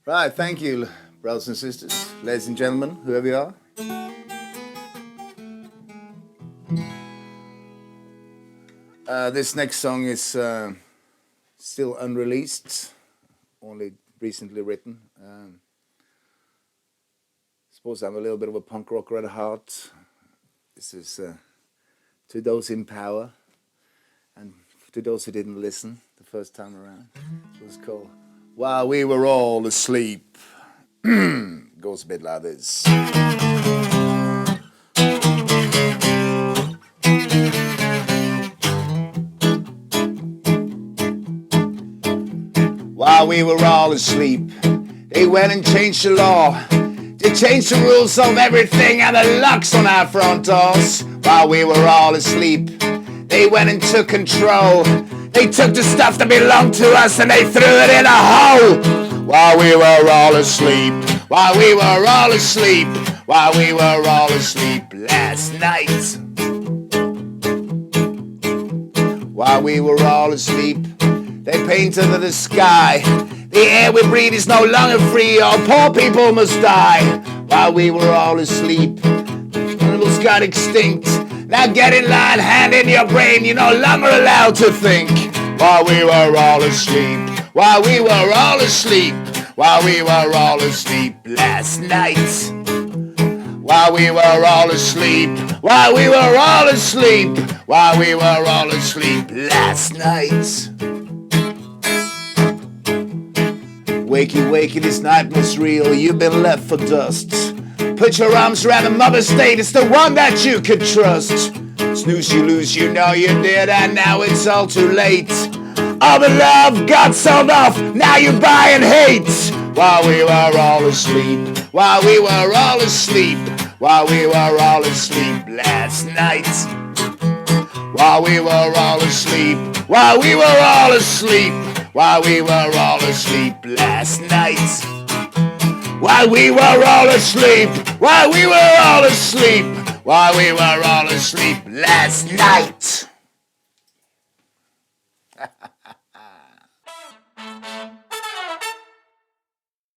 Right, thank you, brothers and sisters, ladies and gentlemen, whoever you are. This next song is still unreleased, only recently written. I suppose I'm a little bit of a punk rocker at heart. This is to those in power, and to those who didn't listen the first time around. It was called While We Were All Asleep. Goes a bit like this. While we were all asleep, they went and changed the law. They changed the rules of everything and the locks on our front doors. While we were all asleep, they went and took control. They took the stuff that belonged to us and they threw it in a hole. While we were all asleep, while we were all asleep, while we were all asleep last night. While we were all asleep, they painted the sky. The air we breathe is no longer free. All poor people must die. While we were all asleep, animals got extinct. Now get in line, hand in your brain. You're no longer allowed to think. While we were all asleep, while we were all asleep, while we were all asleep last night. While we were all asleep, while we were all asleep, while we were all asleep last night. Wakey, wakey, this nightmare's real. You've been left for dust. Put your arms around the mother state. It's the one that you could trust. Snooze, you lose, you know you did, and now it's all too late. All the love got sold off, now you buy and hate. While we were all asleep, while we were all asleep, while we were all asleep last night. While we were all asleep, while we were all asleep, while we were all asleep last night. While we were all asleep, while we were all asleep, while we were all asleep last night.